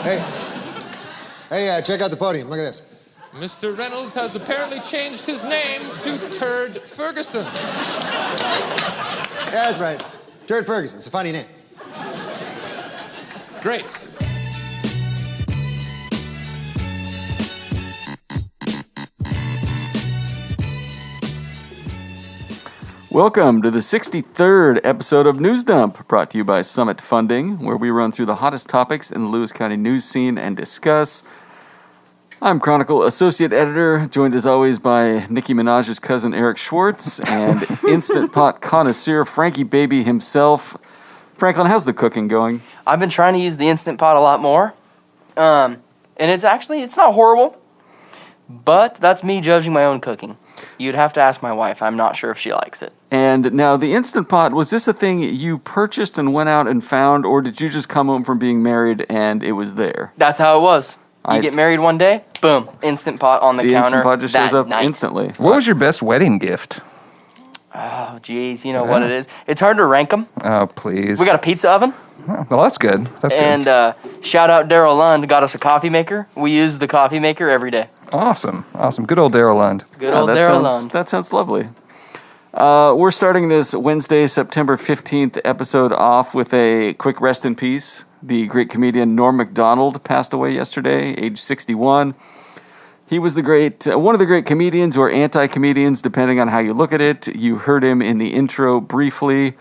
Hey, check out the podium. Look at this. Mr. Reynolds has apparently changed his name to Turd Ferguson. Yeah, that's right. Turd Ferguson. It's a funny name. Great. Welcome to the 63rd episode of News Dump, brought to you by Summit Funding, where we run through the hottest topics in the Lewis County news scene and discuss. I'm Chronicle Associate Editor, joined as always by Nicki Minaj's cousin Eric Schwartz and Instant Pot connoisseur Frankie Baby himself. Franklin, how's the cooking going? I've been trying to use the Instant Pot a lot more, and it's not horrible, but that's me judging my own cooking. You'd have to ask my wife. I'm not sure if she likes it. And now, the Instant Pot, was this a thing you purchased and went out and found, or did you just come home from being married and it was there? That's how it was. You get married one day, boom, Instant Pot on the counter. The Instant Pot just shows up instantly. What was your best wedding gift? Oh, geez, you know what it is. It's hard to rank them. Oh, please. We got a pizza oven. Oh, well, that's good. And shout out Daryl Lund, got us a coffee maker. We use the coffee maker every day. Awesome. Good old Daryl Lund. Good old Daryl Lund. That sounds lovely. We're starting this Wednesday, September 15th episode off with a quick rest in peace. The great comedian Norm Macdonald passed away yesterday, age 61. He was one of the great comedians or anti-comedians, depending on how you look at it. You heard him in the intro briefly,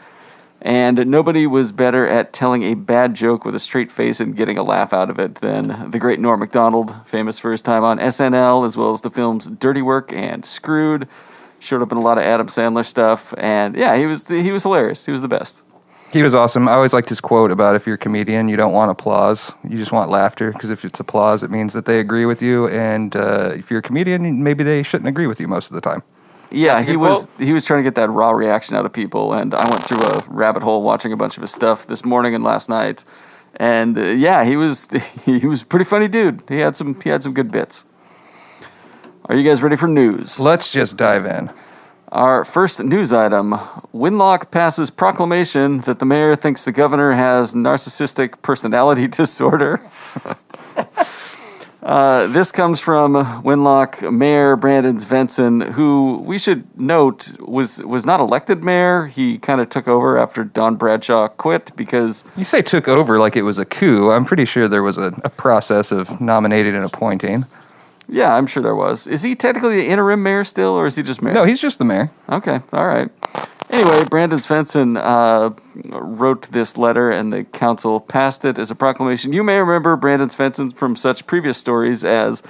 and nobody was better at telling a bad joke with a straight face and getting a laugh out of it than the great Norm Macdonald, famous for his time on SNL, as well as the films Dirty Work and Screwed. Showed up in a lot of Adam Sandler stuff, and yeah, he was hilarious. He was the best. He was awesome. I always liked his quote about if you're a comedian, you don't want applause. You just want laughter, because if it's applause, it means that they agree with you. And if you're a comedian, maybe they shouldn't agree with you most of the time. Yeah, he was trying to get that raw reaction out of people. And I went through a rabbit hole watching a bunch of his stuff this morning and last night. And he was a pretty funny dude. He had some good bits. Are you guys ready for news? Let's just dive in. Our first news item, Winlock passes proclamation that the mayor thinks the governor has narcissistic personality disorder. This comes from Winlock Mayor Brandon Svensson, who we should note was not elected mayor. He kind of took over after Don Bradshaw quit because... You say took over like it was a coup. I'm pretty sure there was a process of nominating and appointing. Yeah, I'm sure there was. Is he technically the interim mayor still, or is he just mayor? No, he's just the mayor. Okay, all right. Anyway, Brandon Svensson wrote this letter, and the council passed it as a proclamation. You may remember Brandon Svensson from such previous stories as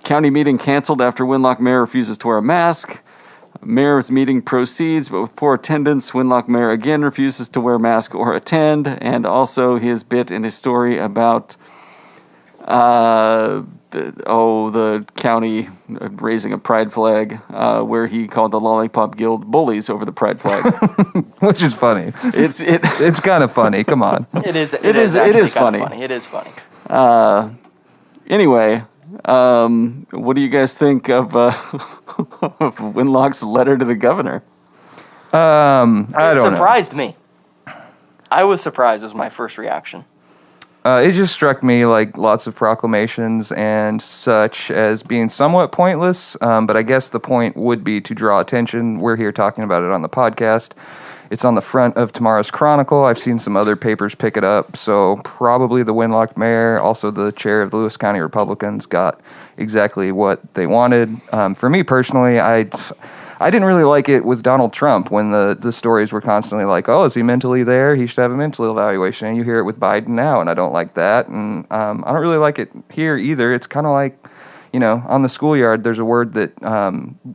county meeting canceled after Winlock mayor refuses to wear a mask. Mayor's meeting proceeds, but with poor attendance, Winlock mayor again refuses to wear a mask or attend, and also his bit in his story about... the county raising a pride flag, where he called the Lollipop Guild bullies over the pride flag, which is funny. It's kind of funny. Come on, it is funny. It is funny. Anyway, what do you guys think of Winlock's letter to the governor? It surprised me. I was surprised. Was my first reaction. It just struck me like lots of proclamations and such as being somewhat pointless, but I guess the point would be to draw attention. We're here talking about it on the podcast. It's on the front of tomorrow's Chronicle. I've seen some other papers pick it up, so probably the Winlock mayor, also the chair of the Lewis County Republicans, got exactly what they wanted. For me personally, I didn't really like it with Donald Trump when the stories were constantly like, oh, is he mentally there? He should have a mental evaluation. And you hear it with Biden now, and I don't like that. And I don't really like it here either. It's kind of like, on the schoolyard, there's a word that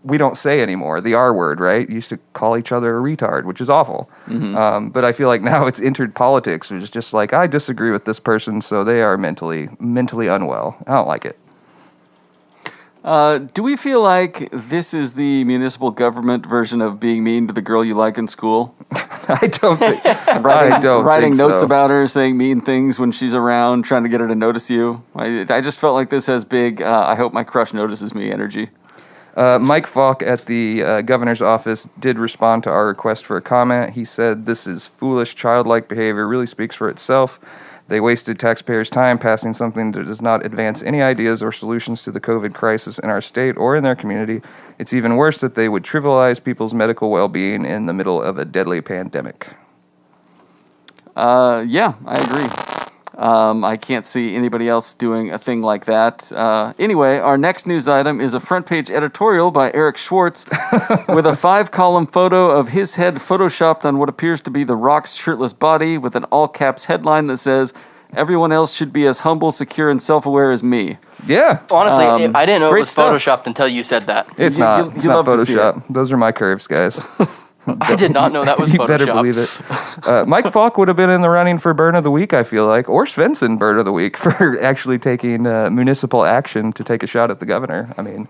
we don't say anymore, the R word, right? You used to call each other a retard, which is awful. Mm-hmm. But I feel like now it's entered politics. It's just like, I disagree with this person, so they are mentally unwell. I don't like it. Do we feel like this is the municipal government version of being mean to the girl you like in school? I don't think. Writing notes about her, saying mean things when she's around, trying to get her to notice you. I just felt like this has big, I hope my crush notices me energy. Mike Falk at the governor's office did respond to our request for a comment. He said, "This is foolish, childlike behavior, really speaks for itself. They wasted taxpayers' time passing something that does not advance any ideas or solutions to the COVID crisis in our state or in their community. It's even worse that they would trivialize people's medical well-being in the middle of a deadly pandemic. Yeah, I agree. I can't see anybody else doing a thing like that. Anyway, our next news item is a front-page editorial by Eric Schwartz with a 5-column photo of his head photoshopped on what appears to be The Rock's shirtless body with an all-caps headline that says, "Everyone else should be as humble, secure, and self-aware as me." Yeah. Honestly, I didn't know it great was stuff. Photoshopped until you said that. It's You- not. you It's not love to see Photoshop. Those are my curves, guys. I did not know that was You Photoshopped. better believe it. Mike Falk would have been in the running for Burn of the Week, I feel like, or Svensson Burn of the Week for actually taking municipal action to take a shot at the governor. I mean,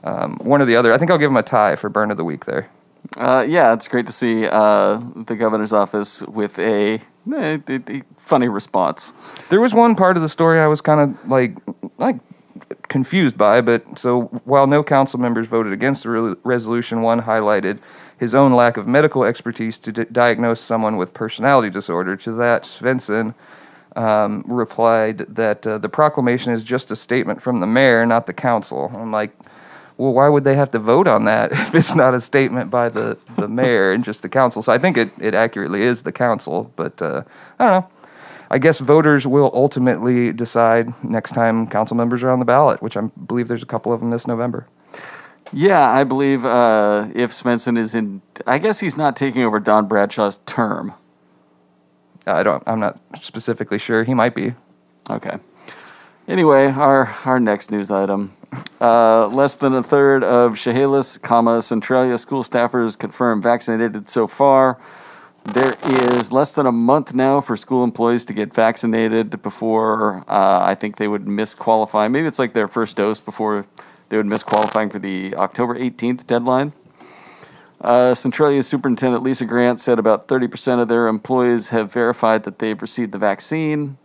one or the other. I think I'll give him a tie for Burn of the Week there. Yeah, it's great to see the governor's office with a funny response. There was one part of the story I was kind of like confused by, but so while no council members voted against the resolution, one highlighted his own lack of medical expertise to diagnose someone with personality disorder. To that, Svensson replied that the proclamation is just a statement from the mayor, not the council. I'm like, well, why would they have to vote on that if it's not a statement by the mayor and just the council? So I think it accurately is the council, but I don't know. I guess voters will ultimately decide next time council members are on the ballot, which I believe there's a couple of them this November. Yeah, I believe if Svensson is in, I guess he's not taking over Don Bradshaw's term. I'm not specifically sure. He might be. Okay. Anyway, our next news item. Less than a third of Chehalis, Centralia school staffers confirmed vaccinated so far. There is less than a month now for school employees to get vaccinated before I think they would miss qualifying. Maybe it's like their first dose before they would miss qualifying for the October 18th deadline. Centralia's Superintendent Lisa Grant said about 30% of their employees have verified that they've received the vaccine,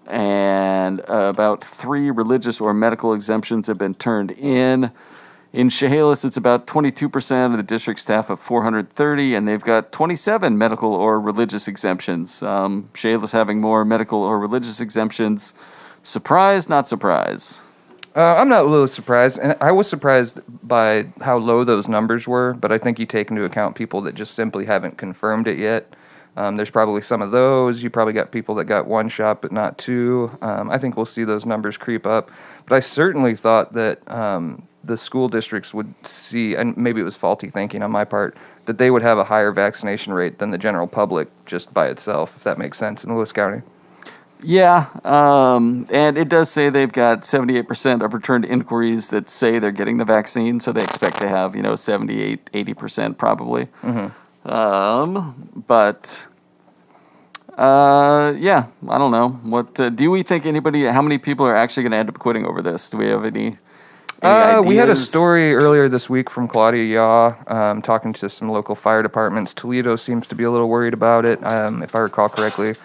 and about 3 religious or medical exemptions have been turned in. In Chehalis, it's about 22% of the district staff of 430, and they've got 27 medical or religious exemptions. Chehalis having more medical or religious exemptions. Surprise, not surprise? I'm not a little surprised, and I was surprised by how low those numbers were, but I think you take into account people that just simply haven't confirmed it yet. There's probably some of those. You probably got people that got 1 shot but not 2. I think we'll see those numbers creep up. But I certainly thought that the school districts would see, and maybe it was faulty thinking on my part, that they would have a higher vaccination rate than the general public just by itself, if that makes sense, in Lewis County. Yeah, and it does say they've got 78% of returned inquiries that say they're getting the vaccine, so they expect to have, 78, 80% probably. Mm-hmm. Yeah, I don't know. What do we think how many people are actually going to end up quitting over this? Do we have any ideas? We had a story earlier this week from Claudia Yaw, talking to some local fire departments. Toledo seems to be a little worried about it, if I recall correctly.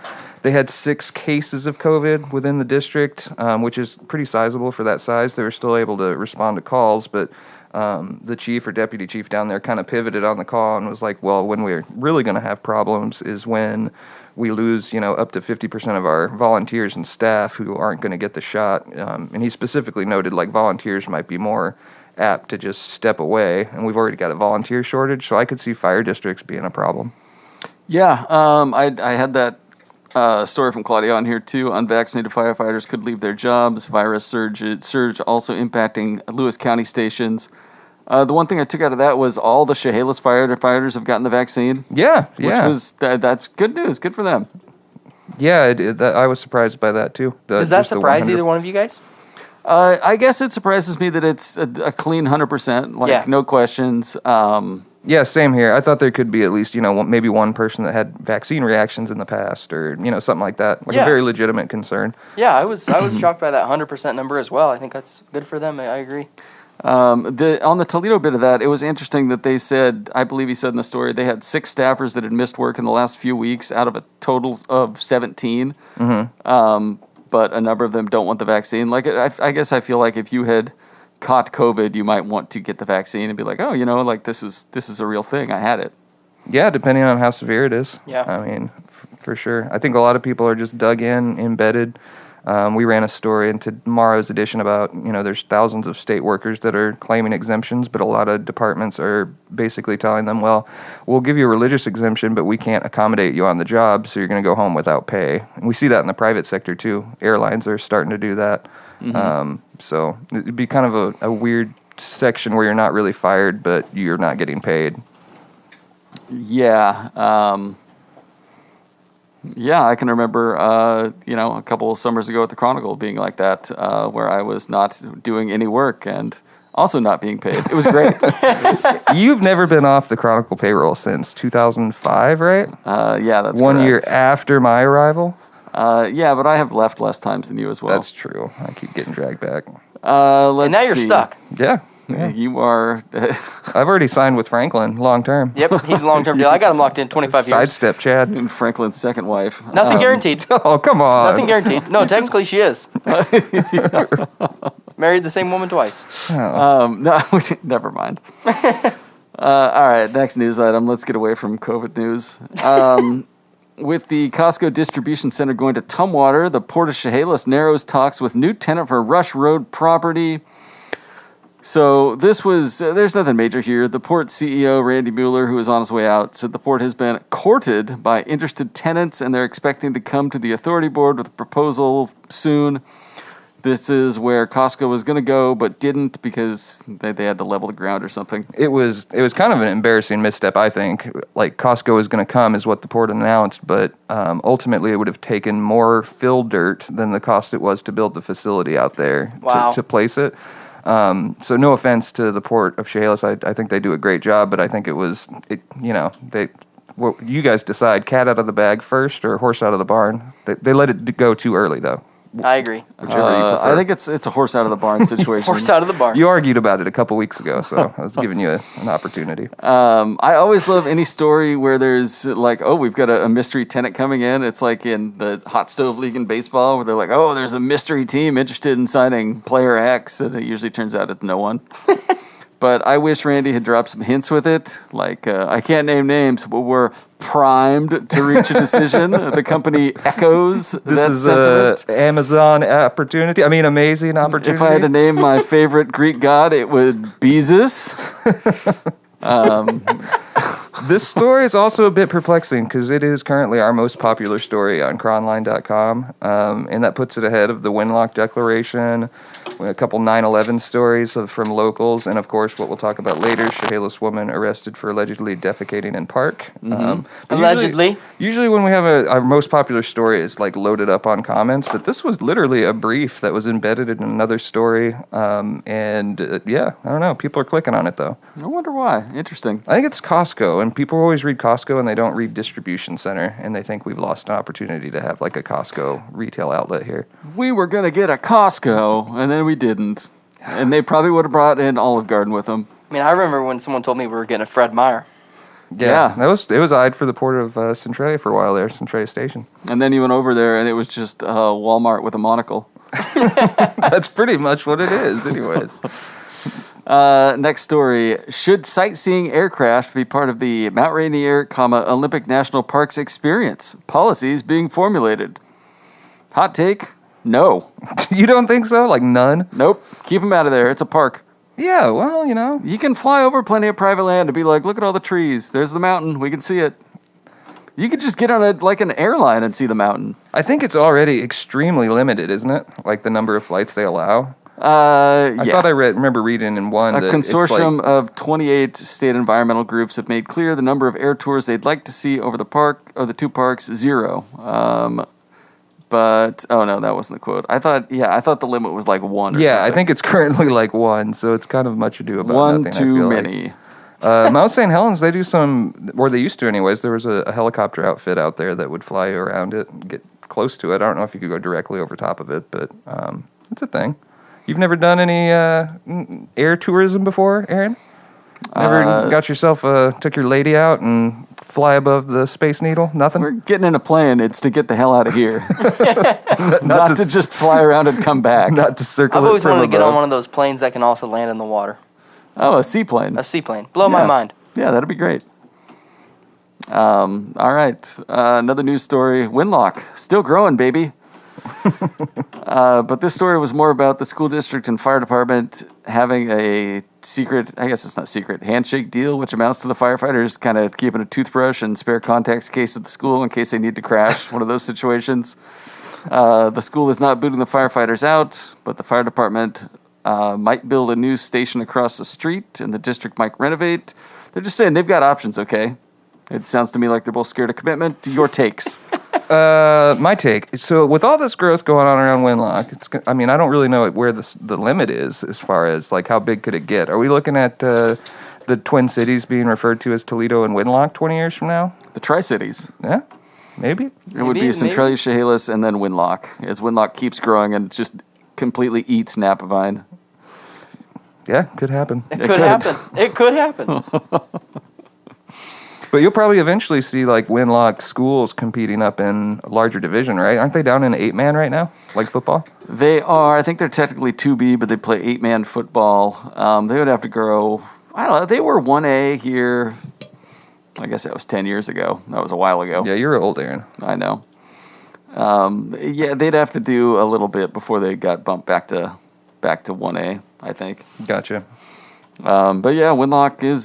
They had 6 cases of COVID within the district, which is pretty sizable for that size. They were still able to respond to calls, but the chief or deputy chief down there kind of pivoted on the call and was like, well, when we're really going to have problems is when we lose, up to 50% of our volunteers and staff who aren't going to get the shot. And he specifically noted like volunteers might be more apt to just step away, and we've already got a volunteer shortage, so I could see fire districts being a problem. Yeah, I had that story from Claudia on here too. Unvaccinated firefighters could leave their jobs. Virus surge also impacting Lewis County stations. The one thing I took out of that was all the Chehalis firefighters have gotten the vaccine. Yeah. Which was that's good news. Good for them. Yeah, I was surprised by that too. Does that surprise either one of you guys? I guess it surprises me that it's a clean 100%, no questions. Yeah, same here. I thought there could be at least, maybe one person that had vaccine reactions in the past or, something like that. Like a very legitimate concern. Yeah, I was shocked by that 100% number as well. I think that's good for them. I agree. On the Toledo bit of that, it was interesting that they said, I believe he said in the story, they had 6 staffers that had missed work in the last few weeks out of a total of 17. Mm-hmm. But a number of them don't want the vaccine. Like, I guess I feel like if you had caught COVID, you might want to get the vaccine and be like, this is a real thing. I had it. Yeah, depending on how severe it is. Yeah. I mean, for sure. I think a lot of people are just dug in, embedded. We ran a story in tomorrow's edition about, there's thousands of state workers that are claiming exemptions, but a lot of departments are basically telling them, well, we'll give you a religious exemption, but we can't accommodate you on the job, so you're going to go home without pay. And we see that in the private sector, too. Airlines are starting to do that. So it'd be kind of a weird section where you're not really fired, but you're not getting paid. Yeah. Yeah, I can remember, a couple of summers ago at the Chronicle being like that, where I was not doing any work and also not being paid. It was great. You've never been off the Chronicle payroll since 2005, right? Yeah, that's 1 correct. year after my arrival? Yeah, but I have left less times than you as well. That's true. I keep getting dragged back. Let's And now you're see. stuck. Yeah. You are... I've already signed with Franklin, long term. Yep, he's a long-term deal. I got him locked in 25 years. Sidestep, Chad. and Franklin's second wife. Nothing guaranteed. Oh, come on. Nothing guaranteed. No, technically she is. Married the same woman twice. No, never mind. All right, next news item. Let's get away from COVID news. With the Costco distribution center going to Tumwater, the Port of Chehalis narrows talks with new tenant for Rush Road property. So this was, there's nothing major here. The port CEO, Randy Mueller, who is on his way out, said the port has been courted by interested tenants and they're expecting to come to the authority board with a proposal soon. This is where Costco was going to go, but didn't because they had to level the ground or something. It was kind of an embarrassing misstep, I think. Like, Costco is going to come is what the port announced, but ultimately it would have taken more fill dirt than the cost it was to build the facility out there to place it. So no offense to the Port of Chehalis, I think they do a great job, but I think you guys decide, cat out of the bag first or horse out of the barn. They let it go too early, though. I agree. Whichever you prefer. I think it's a horse out of the barn situation. Horse out of the barn. You argued about it a couple weeks ago, so I was giving you an opportunity. I always love any story where there's like, oh, we've got a mystery tenant coming in. It's like in the hot stove league in baseball where they're like, oh, there's a mystery team interested in signing player X, and it usually turns out it's no one. But I wish Randy had dropped some hints with it. Like, I can't name names, but we're primed to reach a decision. The company echoes that This is sentiment. Amazon opportunity. I mean, amazing opportunity. If I had to name my favorite Greek god, it would Beezus. This story is also a bit perplexing because it is currently our most popular story on cronline.com, and that puts it ahead of the Winlock Declaration, a couple 9/11 stories from locals, and of course what we'll talk about later, Chehalis woman arrested for allegedly defecating in park. But Allegedly. Usually when we have our most popular story is like loaded up on comments, but this was literally a brief that was embedded in another story, yeah, I don't know. People are clicking on it though. I wonder why. Interesting. I think it's Costco, and people always read Costco and they don't read distribution center, and they think we've lost an opportunity to have like a Costco retail outlet here. We were going to get a Costco, and then we didn't. And they probably would have brought in Olive Garden with them. I mean, I remember when someone told me we were getting a Fred Meyer. Yeah. It was eyed for the port of Centralia for a while there, Centralia Station. And then you went over there, and it was just Walmart with a monocle. That's pretty much what it is, anyways. Next story. Should sightseeing aircraft be part of the Mount Rainier, Olympic National Parks experience? Policies being formulated. Hot take? No. You don't think so? Like none? Nope. Keep them out of there. It's a park. Yeah, well, You can fly over plenty of private land and be like, look at all the trees. There's the mountain. We can see it. You could just get on an airline and see the mountain. I think it's already extremely limited, isn't it? Like the number of flights they allow. I thought I remember reading in one that a consortium of 28 state environmental groups have made clear the number of air tours they'd like to see over the two parks, 0. But oh no, that wasn't the quote. I thought the limit was like 1. Or yeah, something. I think it's currently like 1, so it's kind of much ado about one nothing. too I feel many. Like. Mount St. Helens, they do or they used to anyways. There was a helicopter outfit out there that would fly around it and get close to it. I don't know if you could go directly over top of it, but it's a thing. You've never done any air tourism before, Aaron? Never got yourself took your lady out and fly above the Space Needle? Nothing? We're getting in a plane. It's to get the hell out of here. not to just fly around and come back. Not to circle I've it always from wanted to get above. on one of those planes that can also land in the water. Oh, a seaplane. A seaplane. Blow my Yeah. mind. Yeah, that'd be great. All right. Another news story. Winlock, still growing, baby. But this story was more about the school district and fire department having a secret, I guess it's not secret, handshake deal, which amounts to the firefighters kind of keeping a toothbrush and spare contacts case at the school in case they need to crash. One of those situations. The school is not booting the firefighters out, but the fire department might build a new station across the street, and the district might renovate. They're just saying they've got options, okay? It sounds to me like they're both scared of commitment. Your takes. My take. So with all this growth going on around Winlock, I don't really know where the limit is as far as like how big could it get. Are we looking at the Twin Cities being referred to as Toledo and Winlock 20 years from now? The Tri-Cities. Yeah, maybe. It would be Centralia, Chehalis, and then Winlock, as Winlock keeps growing and just completely eats Napavine. Yeah, could happen. It could happen. It could happen. But you'll probably eventually see like Winlock schools competing up in a larger division, right? Aren't they down in 8-man right now, like football? They are. I think they're technically 2B, but they play 8-man football. They would have to grow. I don't know. They were 1A here. I guess that was 10 years ago. That was a while ago. Yeah, you're old, Aaron. I know. Yeah, they'd have to do a little bit before they got bumped back to 1A, I think. Gotcha. But yeah, Winlock is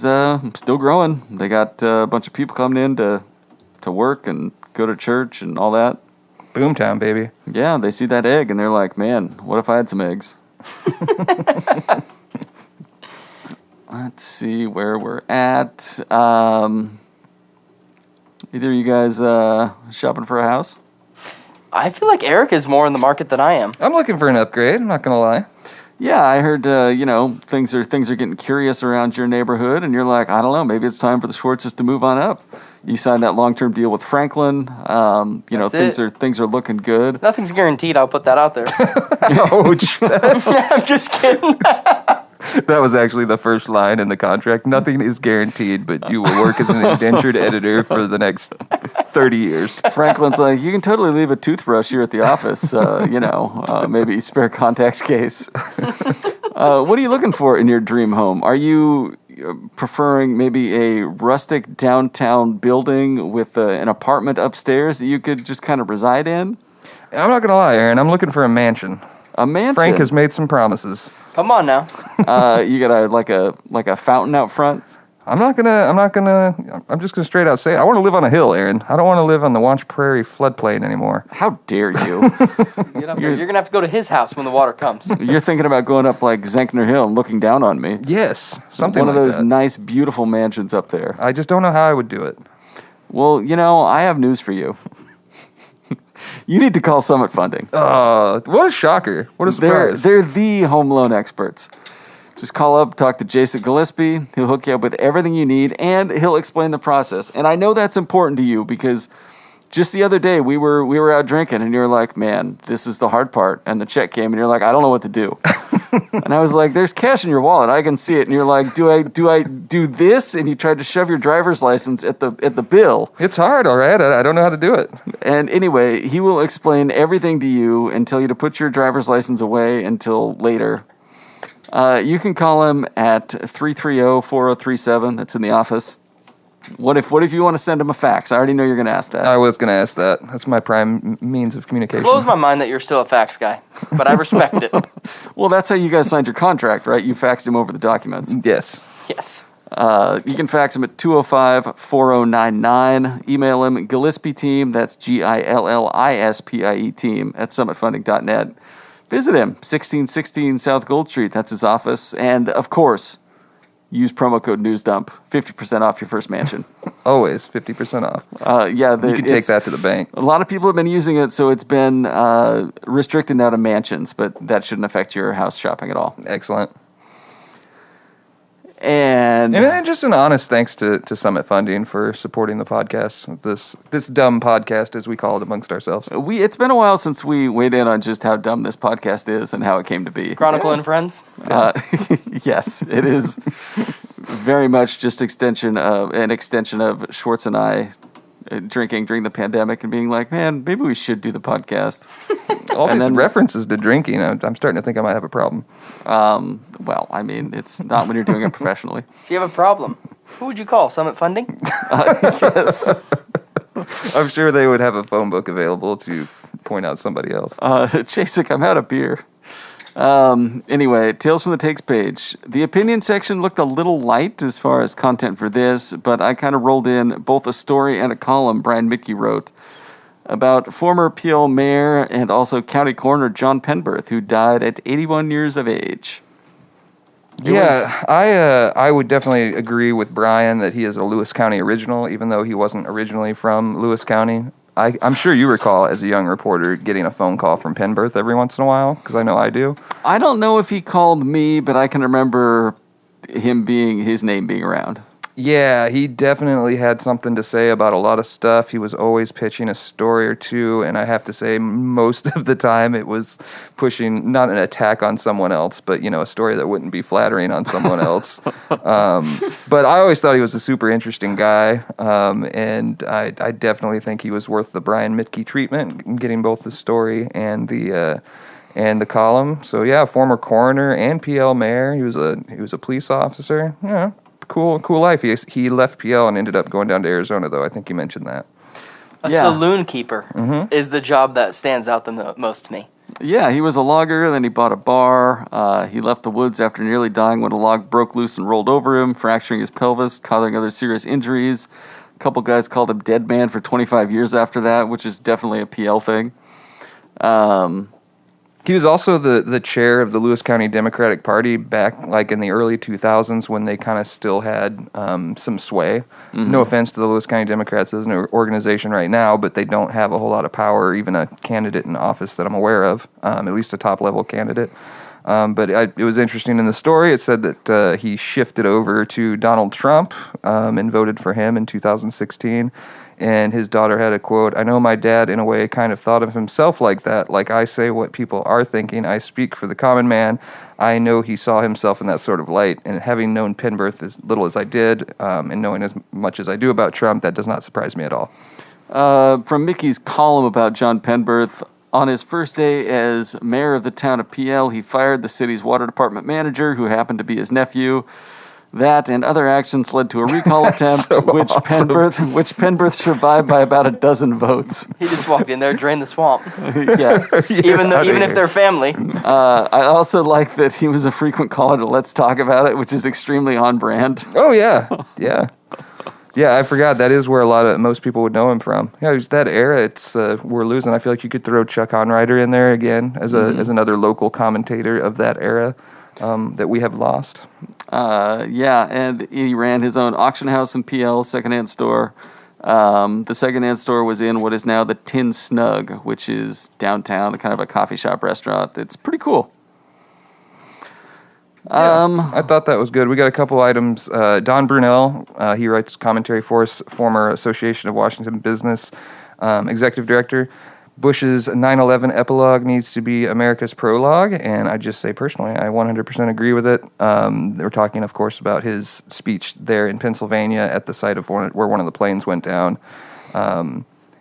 still growing. They got a bunch of people coming in to work and go to church and all that. Boomtown, baby. Yeah, they see that egg and they're like, man, what if I had some eggs? Let's see where we're at. Either of you guys shopping for a house? I feel like Eric is more in the market than I am. I'm looking for an upgrade, I'm not going to lie. Yeah, I heard, things are getting curious around your neighborhood, and you're like, I don't know, maybe it's time for the Schwartzes to move on up. You signed that long-term deal with Franklin. Things are looking good. Nothing's guaranteed, I'll put that out there. Ouch. I'm just kidding. That was actually the first line in the contract. Nothing is guaranteed, but you will work as an indentured editor for the next 30 years. Franklin's like, you can totally leave a toothbrush here at the office, maybe spare contacts case. What are you looking for in your dream home? Are you preferring maybe a rustic downtown building with an apartment upstairs that you could just kind of reside in? I'm not going to lie, Aaron. I'm looking for a mansion. A mansion? Frank has made some promises. Come on now. You got a fountain out front? I'm just gonna straight out say it. I want to live on a hill, Aaron. I don't want to live on the Wanch Prairie floodplain anymore. How dare you? You're gonna have to go to his house when the water comes. You're thinking about going up like Zenkner Hill and looking down on me. Yes, something One like of those that. Nice, beautiful mansions up there. I just don't know how I would do it. Well, I have news for you. You need to call Summit Funding. What a shocker. What a surprise. They're the home loan experts. Just call up, talk to Jason Gillespie. He'll hook you up with everything you need, and he'll explain the process. And I know that's important to you because just the other day we were out drinking, and you were like, man, this is the hard part. And the check came, and you're like, I don't know what to do. And I was like, there's cash in your wallet. I can see it. And you're like, do I do this? And you tried to shove your driver's license at the bill. It's hard, all right. I don't know how to do it. And anyway, he will explain everything to you and tell you to put your driver's license away until later. You can call him at 330-4037. That's in the office. What if you want to send him a fax? I already know you're going to ask that. I was going to ask that. That's my prime means of communication. It blows my mind that you're still a fax guy, but I respect it. Well, that's how you guys signed your contract, right? You faxed him over the documents. Yes. Yes. You can fax him at 205-4099. Email him at Gillespie Team. That's Gillispie team at summitfunding.net. Visit him, 1616 South Gold Street. That's his office. And, of course, use promo code NEWSDUMP, 50% off your first mansion. Always 50% off. You can take that to the bank. A lot of people have been using it, so it's been restricted now to mansions, but that shouldn't affect your house shopping at all. Excellent. And then just an honest thanks to Summit Funding for supporting the podcast, this dumb podcast, as we call it amongst ourselves. It's been a while since we weighed in on just how dumb this podcast is and how it came to be. Chronicle and Friends? Yes, it is very much just an extension of Schwartz and I drinking during the pandemic and being like, man, maybe we should do the podcast. All these references to drinking, I'm starting to think I might have a problem. Well, I mean, it's not when you're doing it professionally. So you have a problem. Who would you call? Summit Funding? Yes. I'm sure they would have a phone book available to point out somebody else. Chasik, I'm out of beer. Anyway, Tales from the Takes page. The opinion section looked a little light as far as content for this, but I kind of rolled in both a story and a column Brian Mickey wrote about former PL mayor and also county coroner John Penberth, who died at 81 years of age. I would definitely agree with Brian that he is a Lewis County original, even though he wasn't originally from Lewis County. I'm sure you recall, as a young reporter, getting a phone call from Penberth every once in a while, because I know I do. I don't know if he called me, but I can remember his name being around. Yeah, he definitely had something to say about a lot of stuff. He was always pitching a story or two, and I have to say most of the time it was pushing, not an attack on someone else, but, a story that wouldn't be flattering on someone else. But I always thought he was a super interesting guy, and I definitely think he was worth the Brian Mitke treatment, getting both the story and the column. So yeah, former coroner and PL mayor. He was a police officer. Yeah. Cool life. He left PL and ended up going down to Arizona, though. I think you mentioned that. A saloon keeper is the job that stands out the most to me. Yeah, he was a logger, then he bought a bar. He left the woods after nearly dying when a log broke loose and rolled over him, fracturing his pelvis, causing other serious injuries. A couple guys called him Dead Man for 25 years after that, which is definitely a PL thing. He was also the chair of the Lewis County Democratic Party back like in the early 2000s when they kind of still had some sway. Mm-hmm. No offense to the Lewis County Democrats as an organization right now, but they don't have a whole lot of power, even a candidate in office that I'm aware of, at least a top-level candidate. But it was interesting in the story. It said that he shifted over to Donald Trump and voted for him in 2016. And his daughter had a quote, "I know my dad, in a way, kind of thought of himself like that. Like I say what people are thinking. I speak for the common man. I know he saw himself in that sort of light. And having known Penberth as little as I did, and knowing as much as I do about Trump, that does not surprise me at all." From Mickey's column about John Penberth, on his first day as mayor of the town of PL, he fired the city's water department manager, who happened to be his nephew. That and other actions led to a recall attempt, so which awesome. Penberth survived by about a dozen votes. He just walked in there, drained the swamp. Yeah. Even if they're family. I also like that he was a frequent caller to Let's Talk About It, which is extremely on brand. Oh, yeah. Yeah. Yeah, I forgot. That is where most people would know him from. Yeah, it was that era. It's we're losing. I feel like you could throw Chuck Honrider in there again as another local commentator of that era that we have lost. And he ran his own auction house in PL, secondhand store. The secondhand store was in what is now the Tin Snug, which is downtown, kind of a coffee shop restaurant. It's pretty cool. I thought that was good. We got a couple items. Don Brunel, he writes commentary for us, former Association of Washington Business executive director. Bush's 9/11 epilogue needs to be America's prologue, and I just say personally, I 100% agree with it. We're talking, of course, about his speech there in Pennsylvania at the site of where one of the planes went down.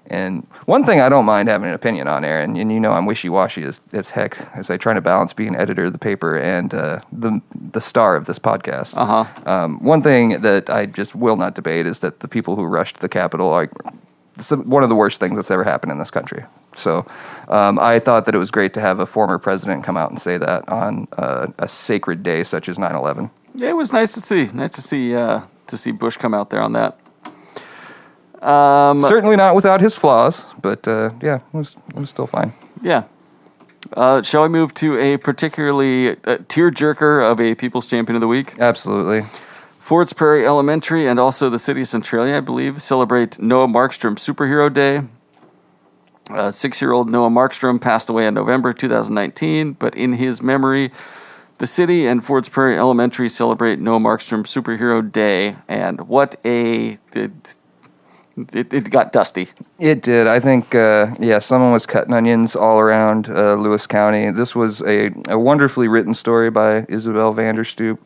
And one thing I don't mind having an opinion on, Aaron, and I'm wishy-washy as heck, as I try to balance being editor of the paper and the star of this podcast. One thing that I just will not debate is that the people who rushed the Capitol are one of the worst things that's ever happened in this country. So I thought that it was great to have a former president come out and say that on a sacred day such as 9/11. Yeah, it was nice to see. Nice to see Bush come out there on that. Certainly not without his flaws, but it was still fine. Yeah. Shall we move to a particularly tearjerker of a People's Champion of the Week? Absolutely. Fords Prairie Elementary and also the city of Centralia, I believe, celebrate Noah Markstrom Superhero Day. 6-year-old Noah Markstrom passed away in November 2019, but in his memory, the city and Fords Prairie Elementary celebrate Noah Markstrom Superhero Day, and what a... It got dusty. It did. I think, someone was cutting onions all around Lewis County. This was a wonderfully written story by Isabel Vanderstoop.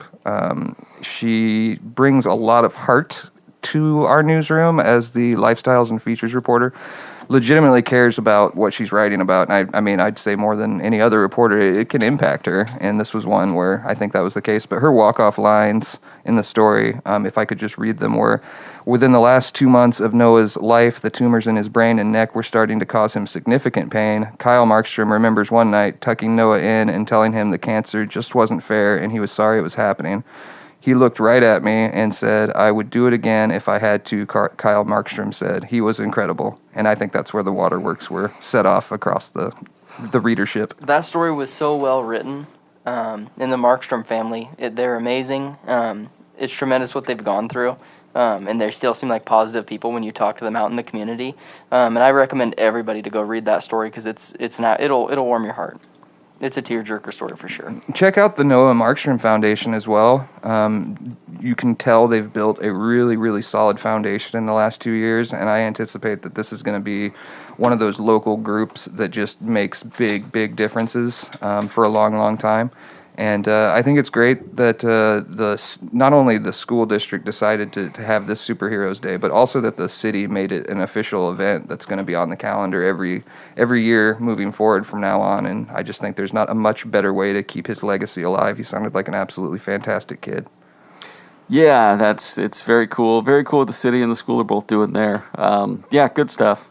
She brings a lot of heart to our newsroom as the lifestyles and features reporter. legitimately cares about what she's writing about. And I mean, I'd say more than any other reporter, it can impact her. And this was one where I think that was the case. But her walk-off lines in the story, if I could just read them, were, within the last 2 months of Noah's life, the tumors in his brain and neck were starting to cause him significant pain. Kyle Markstrom remembers one night tucking Noah in and telling him the cancer just wasn't fair and he was sorry it was happening. He looked right at me and said, I would do it again if I had to, Kyle Markstrom said. He was incredible. And I think that's where the waterworks were set off across the readership. That story was so well written. In the Markstrom family, they're amazing. It's tremendous what they've gone through. And they still seem like positive people when you talk to them out in the community. And I recommend everybody to go read that story because it'll warm your heart. It's a tearjerker story for sure. Check out the Noah Markstrom Foundation as well. You can tell they've built a really, really solid foundation in the last 2 years, and I anticipate that this is going to be one of those local groups that just makes big, big differences for a long, long time. And I think it's great that not only the school district decided to have this Superheroes Day, but also that the city made it an official event that's going to be on the calendar every year moving forward from now on. And I just think there's not a much better way to keep his legacy alive. He sounded like an absolutely fantastic kid. Yeah, it's very cool. Very cool what the city and the school are both doing there. Yeah, good stuff.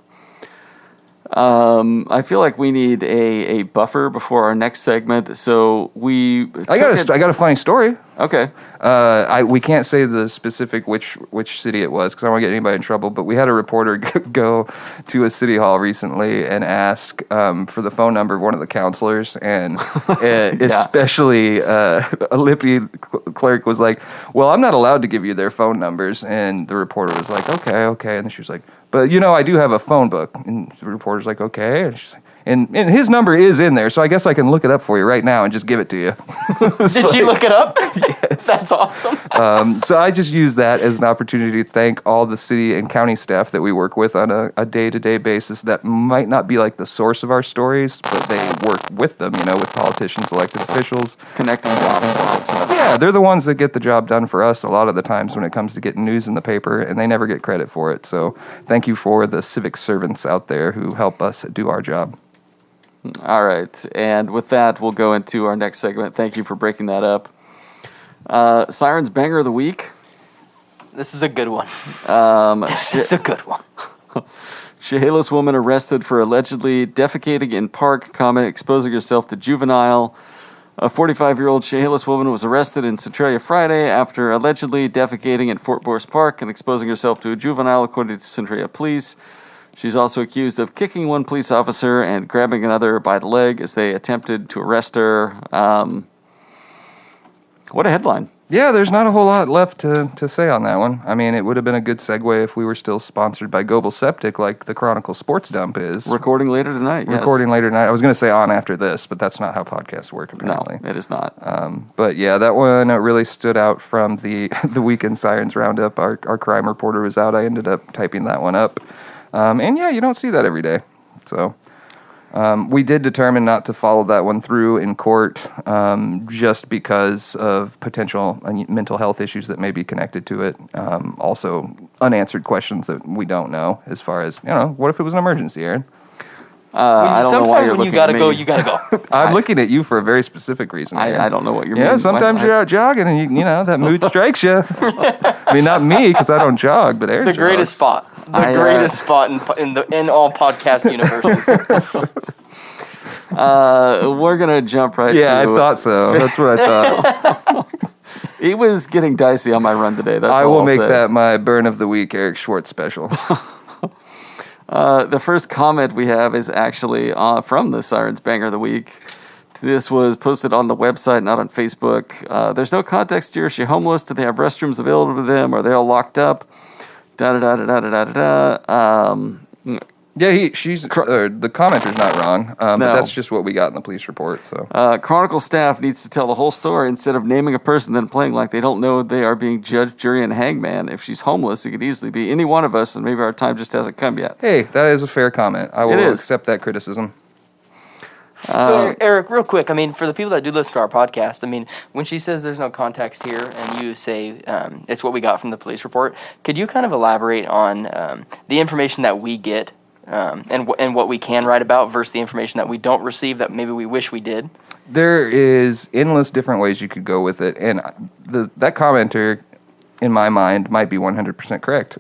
I feel like we need a buffer before our next segment, so I got a funny story. Okay. We can't say the specific which city it was because I don't want to get anybody in trouble, but we had a reporter go to a city hall recently and ask for the phone number of one of the counselors, and especially a Lippy clerk was like, well, I'm not allowed to give you their phone numbers, and the reporter was like, okay, and then she was like, but I do have a phone book, and the reporter's like, okay, and she's like, and his number is in there, so I guess I can look it up for you right now and just give it to you. Did she look it up? Yes. That's awesome. So I just use that as an opportunity to thank all the city and county staff that we work with on a day-to-day basis that might not be like the source of our stories, but they work with them, with politicians, elected officials. Connecting dots. Yeah, they're the ones that get the job done for us a lot of the times when it comes to getting news in the paper, and they never get credit for it. So thank you for the civic servants out there who help us do our job. All right, and with that, we'll go into our next segment. Thank you for breaking that up. Siren's Banger of the Week. This is a good one. This is a good one. Chehalis woman arrested for allegedly defecating in park, exposing herself to juvenile. A 45-year-old Chehalis woman was arrested in Centralia Friday after allegedly defecating in Fort Morris Park and exposing herself to a juvenile, according to Centralia Police. She's also accused of kicking one police officer and grabbing another by the leg as they attempted to arrest her. What a headline. Yeah, there's not a whole lot left to say on that one. I mean, it would have been a good segue if we were still sponsored by Gobel Septic like the Chronicle Sports Dump is. Recording later tonight, yes. Recording later tonight. I was going to say on after this, but that's not how podcasts work, apparently. No, it is not. But yeah, that one really stood out from the Weekend Sirens Roundup. Our crime reporter was out. I ended up typing that one up. And yeah, you don't see that every day. So we did determine not to follow that one through in court just because of potential mental health issues that may be connected to it. Also, unanswered questions that we don't know as far as, what if it was an emergency, Aaron? I don't know why you're when you looking gotta at me. go, you gotta go. I'm looking at you for a very specific reason. I don't know what you're Yeah, sometimes you're out jogging and, that mood strikes you. I mean, not me, because I don't jog, but Aaron The greatest spot. The greatest spot in all podcast universes. We're going to jump right Yeah, I to thought so. That's what I thought. It was getting dicey on my run today. That's I all will I'll make say. that my burn of the week, Eric Schwartz special. The first comment we have is actually from the Sirens Banger of the Week. This was posted on the website, not on Facebook. There's no context here. Is she homeless? Do they have restrooms available to them? Are they all locked up? Yeah, she's the commenter's not wrong, but that's just what we got in the police report. So Chronicle staff needs to tell the whole story instead of naming a person then playing like they don't know they are being judge, jury, and hangman. If she's homeless, it could easily be any one of us, and maybe our time just hasn't come yet. Hey, that is a fair comment. I will accept that criticism. So, Eric, real quick, for the people that do listen to our podcast, when she says there's no context here and you say it's what we got from the police report, could you kind of elaborate on the information that we get and what we can write about versus the information that we don't receive that maybe we wish we did. There is endless different ways you could go with it, and that commenter, in my mind, might be 100% correct.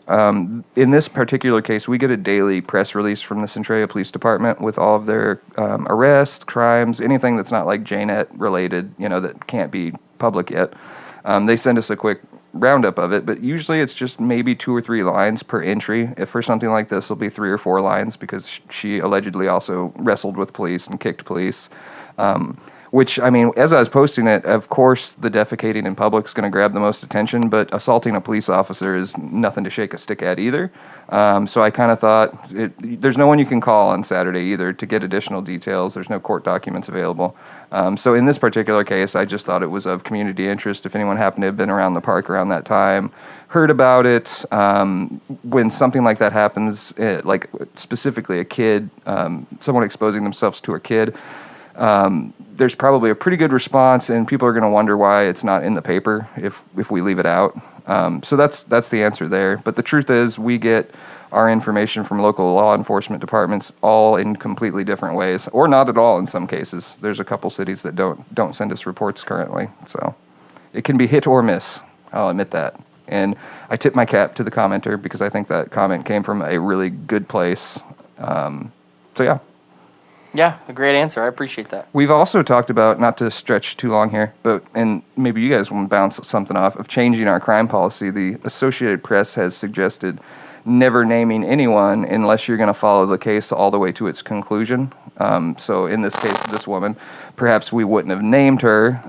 In this particular case, we get a daily press release from the Centralia Police Department with all of their arrests, crimes, anything that's not like JNet related, that can't be public yet. They send us a quick roundup of it, but usually it's just maybe 2 or 3 lines per entry. If for something like this, it'll be 3 or 4 lines because she allegedly also wrestled with police and kicked police. Which, I mean, as I was posting it, of course, the defecating in public is going to grab the most attention, but assaulting a police officer is nothing to shake a stick at either. So I kind of thought, there's no one you can call on Saturday either to get additional details. There's no court documents available. So in this particular case, I just thought it was of community interest. If anyone happened to have been around the park around that time, heard about it, when something like that happens, like specifically a kid, someone exposing themselves to a kid, there's probably a pretty good response, and people are going to wonder why it's not in the paper if we leave it out. So that's the answer there. But the truth is, we get our information from local law enforcement departments all in completely different ways, or not at all in some cases. There's a couple cities that don't send us reports currently, so it can be hit or miss. I'll admit that. And I tip my cap to the commenter because I think that comment came from a really good place. So yeah. Yeah, a great answer. I appreciate that. We've also talked about, not to stretch too long here, and maybe you guys want to bounce something off, of changing our crime policy. The Associated Press has suggested never naming anyone unless you're going to follow the case all the way to its conclusion. So in this case, this woman, perhaps we wouldn't have named her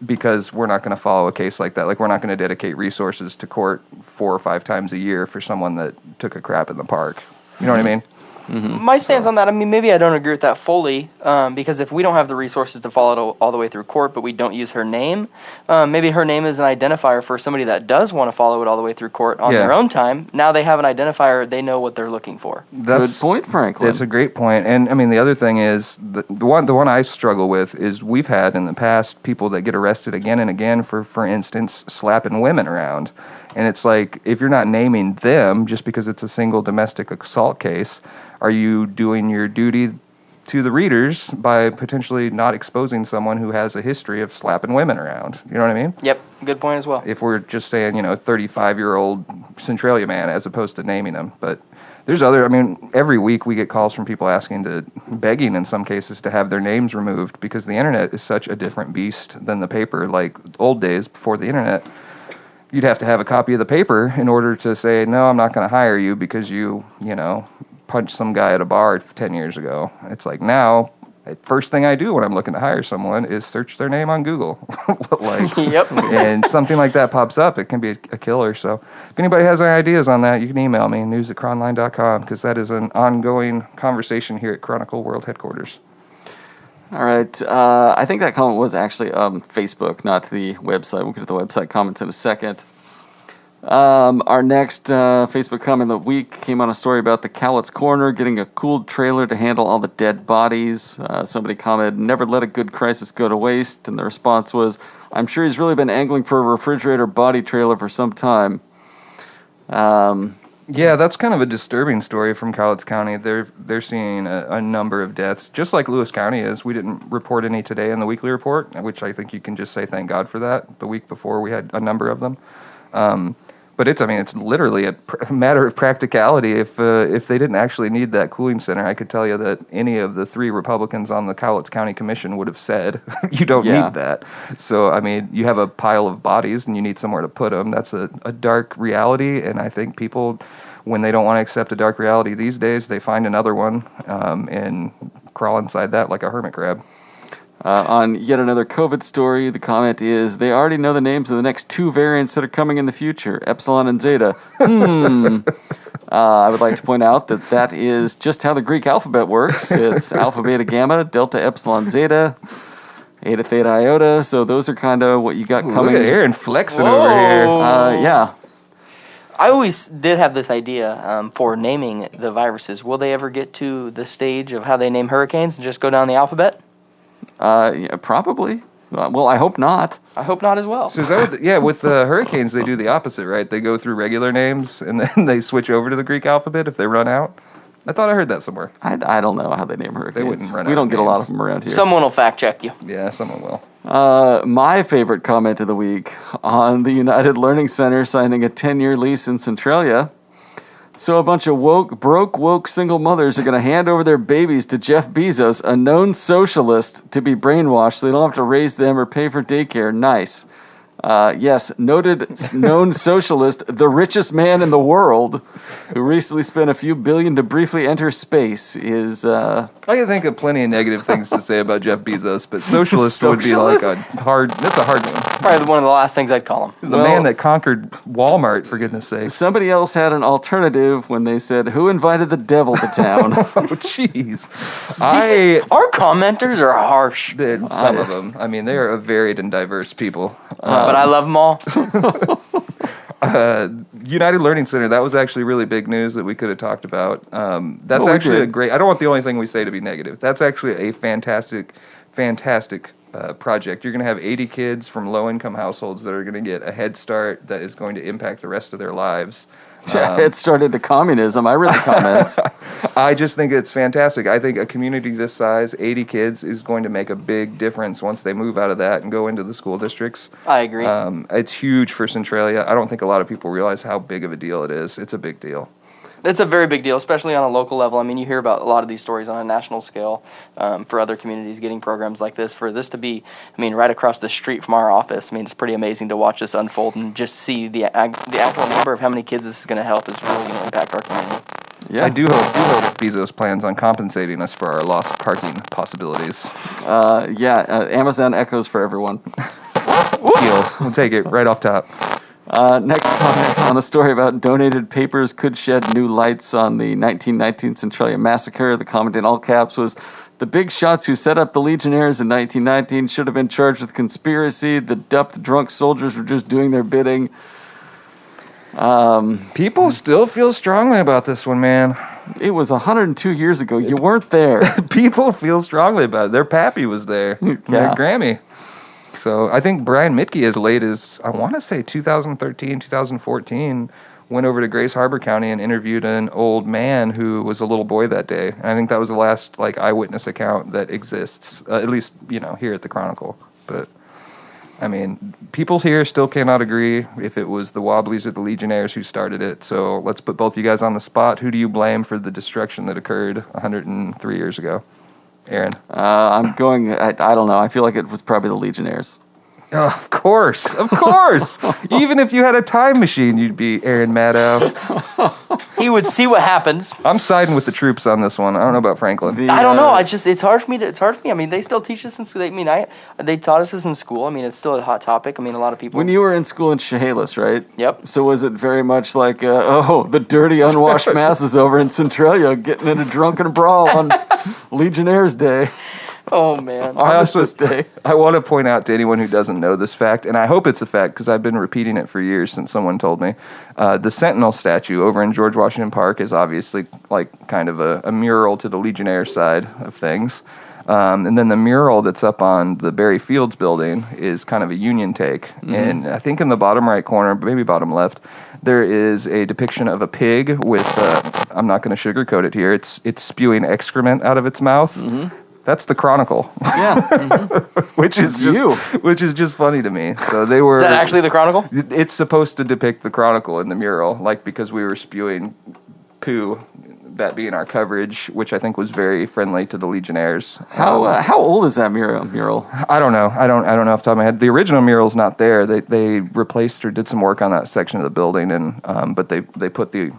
because we're not going to follow a case like that. Like, we're not going to dedicate resources to court 4 or 5 times a year for someone that took a crap in the park. You know what I mean? Mm-hmm. My stance on that, I mean, maybe I don't agree with that fully, because if we don't have the resources to follow it all the way through court, but we don't use her name, maybe her name is an identifier for somebody that does want to follow it all the way through court on their own time. Now they have an identifier, they know what they're looking for. Good point, Franklin. That's a great point. And I mean, the other thing is, the one I struggle with is we've had in the past people that get arrested again and again for instance, slapping women around. And it's like, if you're not naming them just because it's a single domestic assault case, are you doing your duty to the readers by potentially not exposing someone who has a history of slapping women around? You know what I mean? Yep, good point as well. If we're just saying, 35-year-old Centralia man as opposed to naming them. But there's every week we get calls from people begging in some cases to have their names removed because the internet is such a different beast than the paper. Like old days before the internet, you'd have to have a copy of the paper in order to say, no, I'm not going to hire you because you punched some guy at a bar 10 years ago. It's like now, first thing I do when I'm looking to hire someone is search their name on Google. Yep. And something like that pops up, it can be a killer. So if anybody has any ideas on that, you can email me, news@cronline.com, because that is an ongoing conversation here at Chronicle World Headquarters. All right. I think that comment was actually Facebook, not the website. We'll get to the website comments in a second. Our next Facebook comment of the week came on a story about the Cowlitz Corner getting a cooled trailer to handle all the dead bodies. Somebody commented, never let a good crisis go to waste. And the response was, I'm sure he's really been angling for a refrigerator body trailer for some time. Yeah, that's kind of a disturbing story from Cowlitz County. They're seeing a number of deaths, just like Lewis County is. We didn't report any today in the weekly report, which I think you can just say thank God for that. The week before we had a number of them. But it's literally a matter of practicality. If they didn't actually need that cooling center, I could tell you that any of the 3 Republicans on the Cowlitz County Commission would have said, you don't need that. So, you have a pile of bodies and you need somewhere to put them. That's a dark reality, and I think people, when they don't want to accept a dark reality these days, they find another one and crawl inside that like a hermit crab. On yet another COVID story, the comment is, they already know the names of the next 2 variants that are coming in the future, Epsilon and Zeta. I would like to point out that is just how the Greek alphabet works. It's Alpha, Beta, Gamma, Delta, Epsilon, Zeta, Eta, Theta, Iota. So those are kind of what you got coming. Look at Aaron flexing over here. Yeah. I always did have this idea for naming the viruses. Will they ever get to the stage of how they name hurricanes and just go down the alphabet? Yeah, probably. Well, I hope not. I hope not as well. So is that with the hurricanes, they do the opposite, right? They go through regular names, and then they switch over to the Greek alphabet if they run out? I thought I heard that somewhere. I don't know how they name hurricanes. wouldn't run We out don't of get a lot names. of them around here. Someone will fact check you. Yeah, someone will. My favorite comment of the week on the United Learning Center signing a 10-year lease in Centralia. So a bunch of woke single mothers are going to hand over their babies to Jeff Bezos, a known socialist, to be brainwashed so they don't have to raise them or pay for daycare. Nice. Yes, known socialist, the richest man in the world, who recently spent a few billion to briefly enter space, is... I can think of plenty of negative things to say about Jeff Bezos, but socialist would be like that's a hard one. Probably one of the last things I'd call him. He's the man that conquered Walmart, for goodness sake. Somebody else had an alternative when they said, who invited the devil to town? Oh, jeez. Our commenters are harsh, Some of them. I mean, they are a varied and diverse people. but I love them all. United Learning Center, that was actually really big news that we could have talked about. That's we actually did. a great... I don't want the only thing we say to be negative. That's actually a fantastic project. You're going to have 80 kids from low-income households that are going to get a head start that is going to impact the rest of their lives. It started to communism. I read the comments. I just think it's fantastic. I think a community this size, 80 kids, is going to make a big difference once they move out of that and go into the school districts. I agree. It's huge for Centralia. I don't think a lot of people realize how big of a deal it is. It's a big deal. It's a very big deal, especially on a local level. I mean, you hear about a lot of these stories on a national scale for other communities getting programs like this. For this to be, I mean, right across the street from our office, I mean, it's pretty amazing to watch this unfold and just see the actual number of how many kids this is going to help is really going to impact our community. Yeah. I do hope Bezos plans on compensating us for our lost parking possibilities. Amazon echoes for everyone. Deal. We'll take it right off top. Next comment on a story about donated papers could shed new lights on the 1919 Centralia massacre. The comment in all caps was, the big shots who set up the Legionnaires in 1919 should have been charged with conspiracy. The duped drunk soldiers were just doing their bidding. People still feel strongly about this one, man. It was 102 years ago. You weren't there. People feel strongly about it. Their pappy was there. Their Grammy. So I think Brian Mitke, as late as, I want to say 2013, 2014, went over to Grace Harbor County and interviewed an old man who was a little boy that day. And I think that was the last eyewitness account that exists, at least, here at the Chronicle. But, I mean, people here still cannot agree if it was the Wobblies or the Legionnaires who started it. So let's put both you guys on the spot. Who do you blame for the destruction that occurred 103 years ago? Aaron? I'm going, I don't know. I feel like it was probably the Legionnaires. Oh, of course. Even if you had a time machine, you'd be Aaron Maddow. He would see what happens. I'm siding with the troops on this one. I don't know about Franklin. I don't know. It's hard for me. I mean, they still teach us in school. I mean, they taught us this in school. I mean, it's still a hot topic. I mean, a lot of people. When you were in school in Chehalis, right? Yep. So was it very much like, the dirty unwashed masses over in Centralia getting in a drunken brawl on Legionnaires' Day? Oh, man. Armistice Day. I want to point out to anyone who doesn't know this fact, and I hope it's a fact because I've been repeating it for years since someone told me. The Sentinel statue over in George Washington Park is obviously kind of a mural to the Legionnaire side of things. And then the mural that's up on the Barry Fields building is kind of a Union take. Mm-hmm. And I think in the bottom right corner, maybe bottom left, there is a depiction of a pig with, I'm not going to sugarcoat it here, it's spewing excrement out of its mouth. Mm-hmm. That's the Chronicle. Yeah. Mm-hmm. which is just funny to me. So they were. Is that actually the Chronicle? It's supposed to depict the Chronicle in the mural, because we were spewing poo, that being our coverage, which I think was very friendly to the Legionnaires. How old is that mural? I don't know. I don't know off the top of my head. The original mural's not there. They replaced or did some work on that section of the building, and but they put the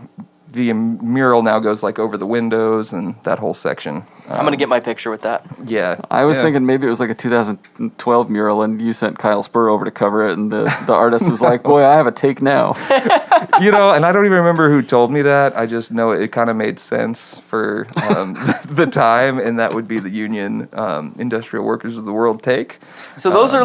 mural now goes over the windows and that whole section. I'm going to get my picture with that. Yeah. I was thinking maybe it was a 2012 mural and you sent Kyle Spur over to cover it and the artist was like, boy, I have a take now. And I don't even remember who told me that. I just know it kind of made sense for the time, and that would be the Union Industrial Workers of the World take. So those are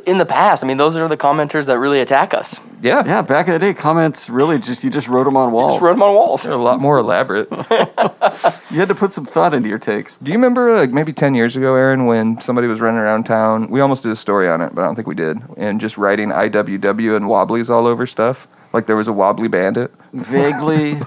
in the past. I mean, those are the commenters that really attack us. Yeah. Yeah, back in the day, comments really you just wrote them on walls. Just wrote them on walls. They're a lot more elaborate. You had to put some thought into your takes. Do you remember maybe 10 years ago, Aaron, when somebody was running around town? We almost did a story on it, but I don't think we did. And just writing IWW and wobblies all over stuff. Like there was a wobbly bandit. Vaguely.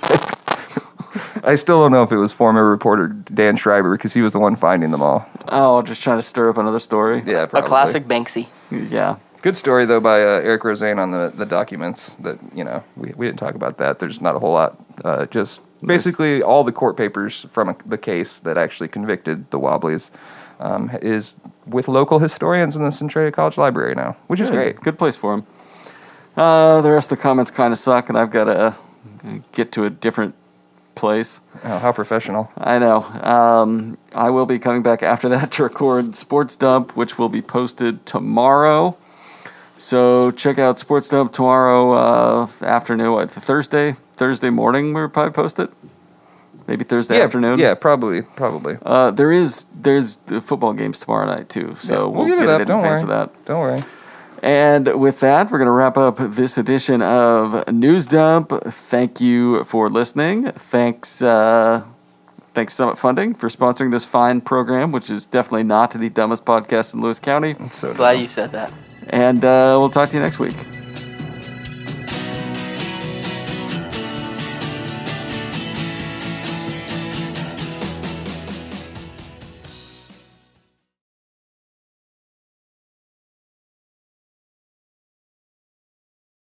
I still don't know if it was former reporter Dan Schreiber because he was the one finding them all. Oh, just trying to stir up another story. Yeah, A probably. classic Banksy. Yeah. Good story, though, by Eric Rosane on the documents that, we didn't talk about that. There's not a whole lot. Just basically all the court papers from the case that actually convicted the Wobblies is with local historians in the Centralia College Library now, which is great. Good place for him. The rest of the comments kind of suck, and I've got to get to a different place. Oh, how professional. I know. I will be coming back after that to record Sports Dump, which will be posted tomorrow. So check out Sports Dump tomorrow afternoon. Thursday morning we'll probably post it. Maybe Thursday afternoon. Yeah, probably. There's the football games tomorrow night too. So we'll give get it up. in advance of that. Don't worry. And with that, we're going to wrap up this edition of News Dump. Thank you for listening. Thanks Summit Funding for sponsoring this fine program, which is definitely not the dumbest podcast in Lewis County. It's so Glad dumb. you said that. And we'll talk to you next week.